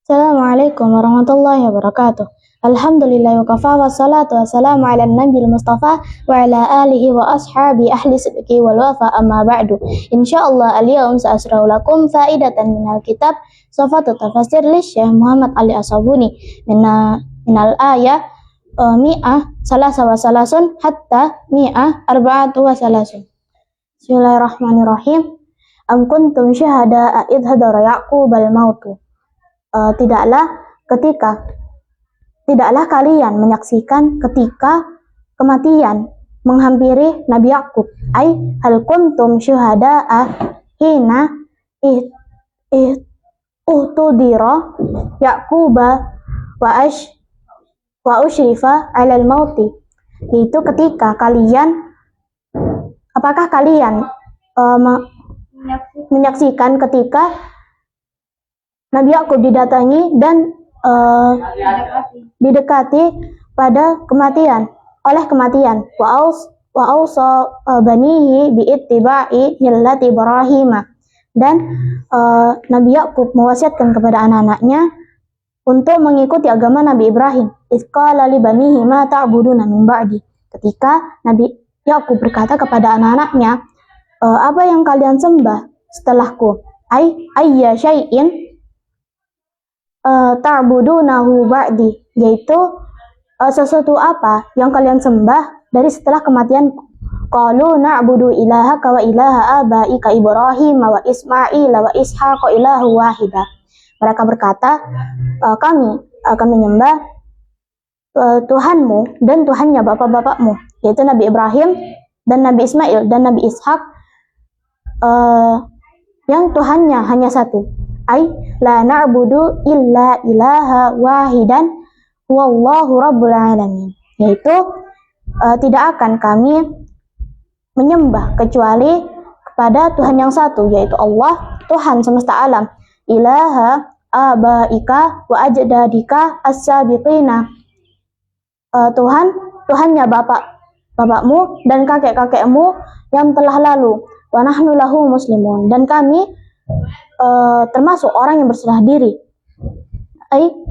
Assalamualaikum warahmatullahi wabarakatuh. Alhamdulillah wa kafa wa salatu wassalamu ala nabil mustafa wa ala alihi wa ashabi ahli sidqi wal wafa amma ba'du. Insyaallah al-yawm sa'asra'u lakum faidatan minal kitab Safatu tafasir li Syekh Muhammad Ali As-Sabuni minal ayah mi'ah salasa wa salasun hatta mi'ah arba'atu wa salasun. Bismillahirrahmanirrahim. Am kuntum syuhada'a idh hadara Ya'qub al-mautu. Tidaklah kalian menyaksikan ketika kematian menghampiri Nabi Yakub. Hal kuntum syuhada'a hina uhtudira Yaquba wa ushrifa 'alal mauti. Yaitu apakah kalian menyaksikan ketika Nabi Yakub didatangi dan didekati oleh kematian. Wa ausa banihi bi ittiba'i millati Ibrahim. Dan Nabi Yakub mewasiatkan kepada anak-anaknya untuk mengikuti agama Nabi Ibrahim. Idz qala li banihi ma ta'buduna min ba'di. Ketika Nabi Yakub berkata kepada anak-anaknya, apa yang kalian sembah setelahku? Ayya syai'in ta'budunahu ba'di, yaitu sesuatu apa yang kalian sembah dari setelah kematianku. Qalu na'budu ilahaka wa ilaha abaika Ibrahim wa Ismail wa Ishaq ilahu wahida. Mereka berkata, kami akan menyembah Tuhanmu dan Tuhannya bapak-bapakmu, yaitu Nabi Ibrahim dan Nabi Ismail dan Nabi Ishaq, yang Tuhannya hanya satu. La na'budu illa ilaha wahidan wallahu rabbul alamin. Yaitu tidak akan kami menyembah kecuali kepada Tuhan yang satu, yaitu Allah, Tuhan semesta alam. Ilaha abaika wa ajdadika as-sabiqina. Tuhannya bapakmu dan kakek-kakekmu yang telah lalu. Wa nahnu lahu muslimun. Dan kami termasuk orang yang berserah diri.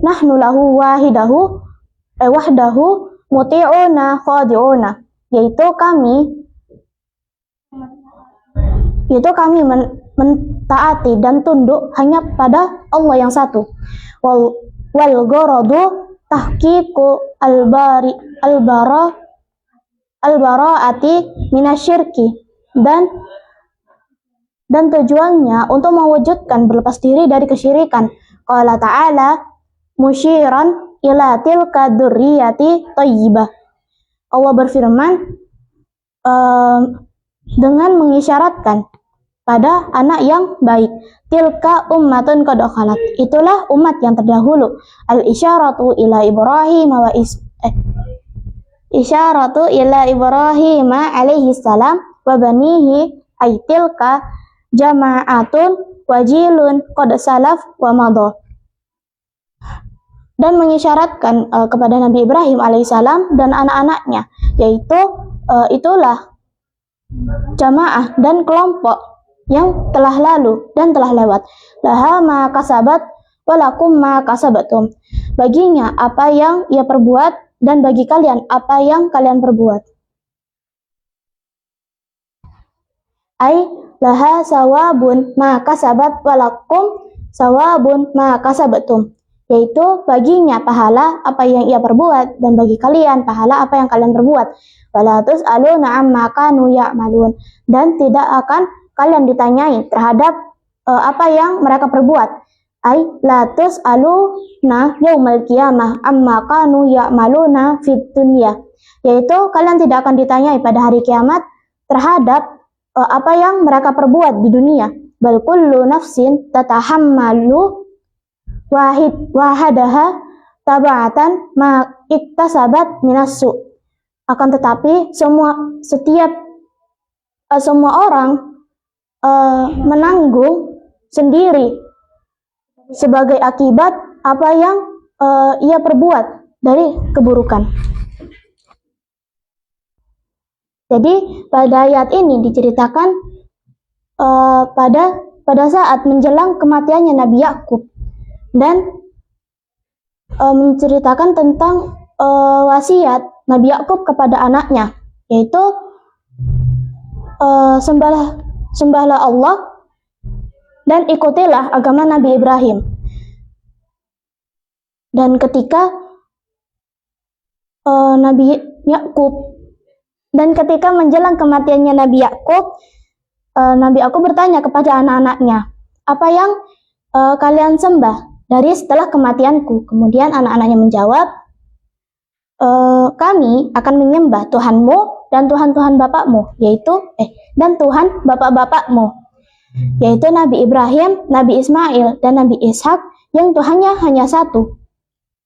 Nahnu lahu wahdahu muti'una khadi'una. Yaitu kami mentaati dan tunduk hanya pada Allah yang satu. Wal gharadu tahqiqu al-bara'ati minasyirki. Dan tujuannya untuk mewujudkan berlepas diri dari kesyirikan. Qala ta'ala musyiran ila tilka dzurriyyati thayyibah. Allah berfirman dengan mengisyaratkan pada anak yang baik. Tilka ummatun qad khalat. Itulah umat yang terdahulu. Al-isyaratu ila Ibrahim isyaratu ila Ibrahim alaihi salam wa banihi ay tilka jama'atun wajilun qad salaf wa madha. Dan mengisyaratkan kepada Nabi Ibrahim alaihissalam dan anak-anaknya, yaitu itulah jamaah dan kelompok yang telah lalu dan telah lewat. Laha ma kasabat walakum ma kasabatum. Baginya apa yang ia perbuat dan bagi kalian apa yang kalian perbuat. Laha sawabun ma kasabat walakum sawabun ma kasabatum. Yaitu baginya pahala apa yang ia perbuat dan bagi kalian pahala apa yang kalian perbuat. Wala tus'aluna amma kanu ya'malun. Dan tidak akan kalian ditanyai terhadap apa yang mereka perbuat. La tus'aluna yaumal qiyamah amma kanu ya'maluna fid dunya. Yaitu kalian tidak akan ditanyai pada hari kiamat terhadap apa yang mereka perbuat di dunia. Bal kullu nafsin tatahammalu wahadaha taba'atan ma iktasabat minassu. Akan tetapi semua orang menanggung sendiri sebagai akibat apa yang ia perbuat dari keburukan. Jadi pada ayat ini diceritakan pada saat menjelang kematiannya Nabi Yakub, dan menceritakan tentang wasiat Nabi Yakub kepada anaknya, yaitu sembahlah Allah dan ikutilah agama Nabi Ibrahim. Dan ketika ketika menjelang kematiannya Nabi Yakub bertanya kepada anak-anaknya, apa yang kalian sembah dari setelah kematianku? Kemudian anak-anaknya menjawab, kami akan menyembah Tuhanmu dan Tuhan-Tuhan bapakmu, dan Tuhan bapak-bapakmu, yaitu Nabi Ibrahim, Nabi Ismail, dan Nabi Ishak, yang Tuhannya hanya satu.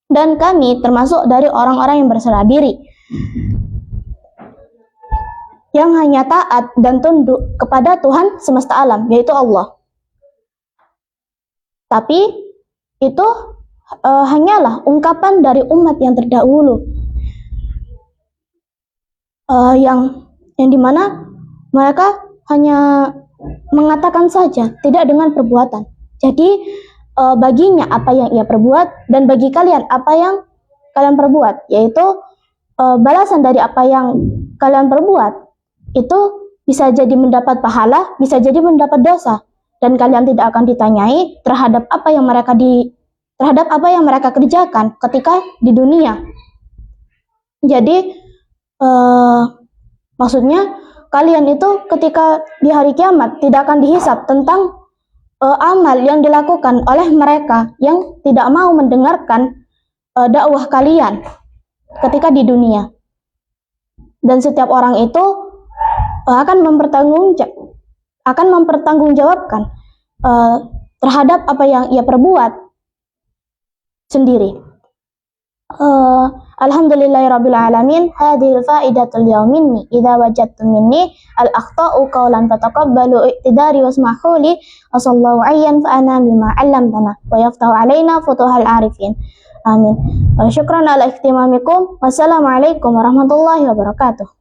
Dan kami termasuk dari orang-orang yang berserah diri, yang hanya taat dan tunduk kepada Tuhan semesta alam, yaitu Allah. Tapi itu hanyalah ungkapan dari umat yang terdahulu, yang dimana mereka hanya mengatakan saja, tidak dengan perbuatan. Jadi baginya apa yang ia perbuat, dan bagi kalian apa yang kalian perbuat, yaitu balasan dari apa yang kalian perbuat itu bisa jadi mendapat pahala, bisa jadi mendapat dosa, dan kalian tidak akan ditanyai terhadap apa yang mereka kerjakan ketika di dunia. Jadi maksudnya kalian itu ketika di hari kiamat tidak akan dihisab tentang amal yang dilakukan oleh mereka yang tidak mau mendengarkan dakwah kalian ketika di dunia. Dan setiap orang itu akan mempertanggungjawabkan terhadap apa yang ia perbuat sendiri. Alhamdulillahirabbil alamin. Hadhil faidatul yauminni idza wajadtum minni al-akhta'u qawlan fataqabbalu i'tidari wasmahu li wa sallallahu ayyan fa ana bima 'allamtana wa yaftahu alaina futuhal arifin. Amin. Syukran ala ihtimamikum. Wassalamualaikum warahmatullahi wabarakatuh.